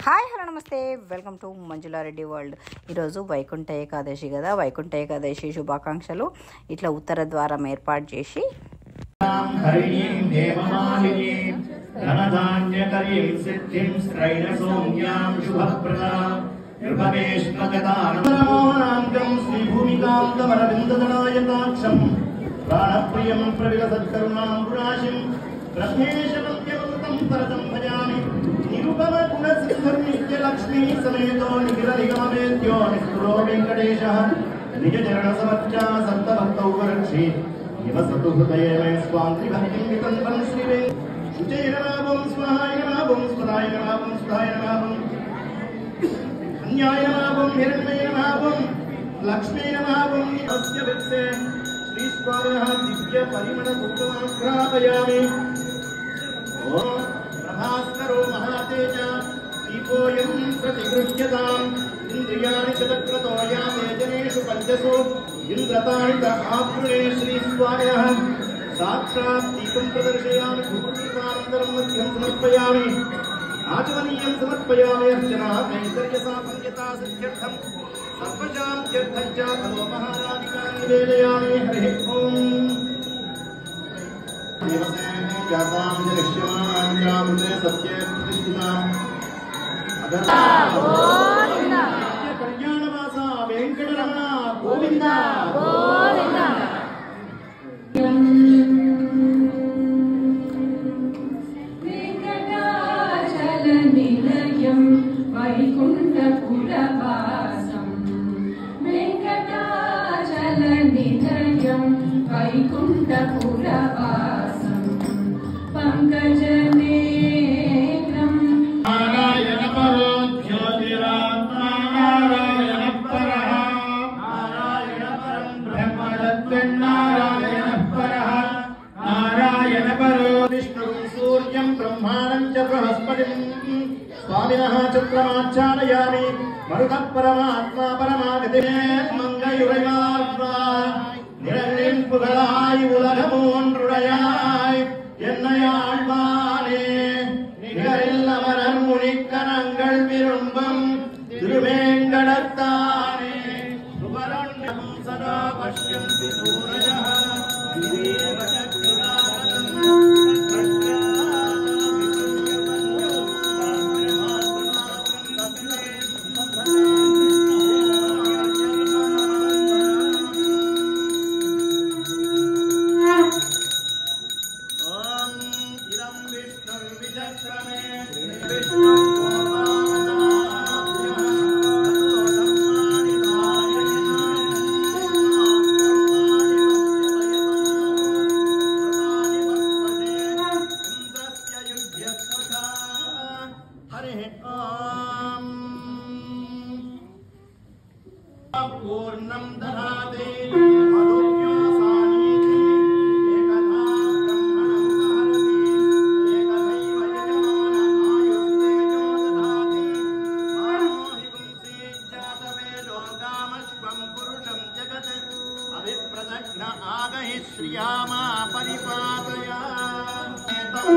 Hi hello నమస్తే, welcome to Manjula Reddy world. ఈరోజు వైకుంఠ ఏకాదశి కదా, వైకుంఠ ఏకాదశి శుభాకాంక్షలు. ఇట్లా ఉత్తర ద్వారం ఏర్పాటు చేసి लक्ष्मी समेतो निगिरनिगमेत्यो निस्तुरो वेंकटेशः निज चरण समर्चा सप्तभक्तौ वरक्षे इव सतु हृदये मे स्वान्ति भक्तिं वितन्वन् श्रीवे शुचे नमः स्वाहाय नमः स्वदाय नमः सुधाय नमः अन्याय नमः हिरण्मये नमः लक्ष्मी नमः अस्य वित्से श्री स्वामिनः दिव्य परिमल धूपमाघ्रापयामि ओम प्रभास्करो महातेज दीपोऽयं प्रतिगृह्यताम् इन्द्रियाणि चतक्रतो याते जनेषु पञ्चसु इन्द्रतानि त आकृणे श्रीस्वामिनः साक्षात् दीपं प्रदर्शयामि धूपदीपानन्तरं मध्यं समर्पयामि आचमनीयं समर्पयामि अर्चना कैङ्कर्यसाफल्यता सिद्ध्यर्थं सर्वशान्त्यर्थं च खलो महाराधिकान् निवेदयामि हरिः ओम् जातां जनिष्यमाणां चामृते सत्ये प्रतिष्ठिताम् कल्याणवासा वेंकटरमण गोविंद गोविंद वेंकटाचल निलयं वैकुंठपुरवासं वेंकटाचल निलयं वैकुंठपुरवासं पंकजने स्वामिनः चक्रमाचारयामि मरुतः परमात्मा परमागते मंगयुरैमात्मा निरंजन पुगळाय उलगमोन्रुडयाय என்னையாழ்வானே நிகரில் அமரர் முனிக்கரங்கள் விரும்பம் திருவேங்கடத்தானே சுபரண்யம் சதா பஷ்யந்தி சூரஜः पूर्णं दधाते मधुव्यासानीति एकधा ब्रह्मणं दहरति एकदैव यजमानमायुस्तेजो दधाति मानोहि पुंसि जातवेदो कामश्वं पुरुषं जगत् अभिप्रदग्न आगहि श्रियामा परिपातया एतं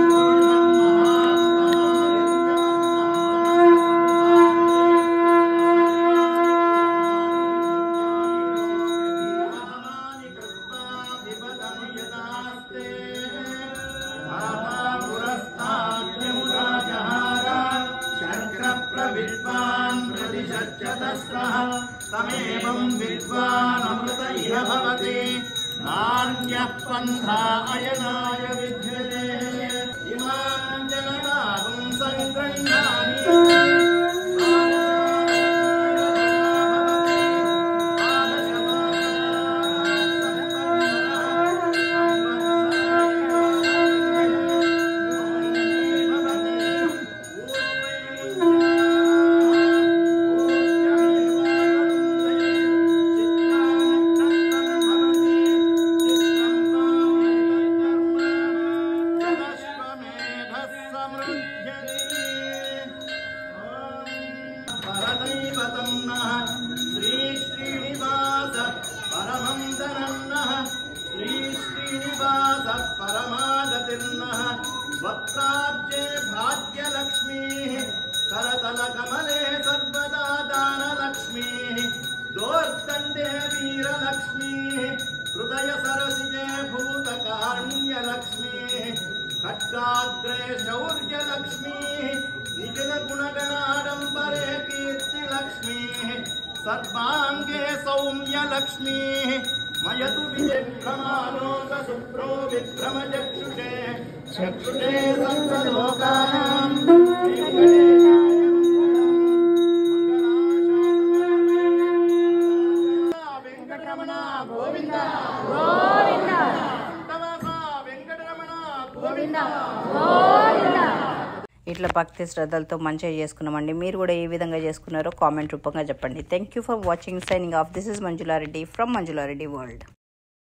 तमेवं विद्वान् अमृत इह भवति नान्यः पन्था अयनाय विद्यते इमां जननागं सङ्गृह्णामि श्री श्रीनिवास परमं धनन्नः श्री श्रीनिवास परमागतिर्नः वक्त्राब्जे भाग्यलक्ष्मीः करतल कमले सर्वदा दानलक्ष्मीः दोर्दण्डे वीरलक्ष्मीः हृदय सरसिजे भूतकारुण्यलक्ष्मीः खड्गाग्रे शौर्यलक्ष्मीः निखिल गुणगणाडम्बरे कीर्तिलक्ष्मीः सर्वाङ्गे सौम्यलक्ष्मीः मयतु विजक्रमालोक सुप्रो विक्रमचक्षुषे चक्षुषे सर्वलोकानां वेङ्कटरमण गोविन्द गोविन्द वेङ्कटरमण गोविन्द गोविन्द ఇట్లా భక్తి శ్రద్ధలతో మంచిగా చేసుకున్నామండి. మీరు కూడా ఏ విధంగా చేసుకున్నారో కామెంట్ రూపంగా చెప్పండి. Thank you for watching. Signing off. This is Manjula Reddy from Manjula Reddy world.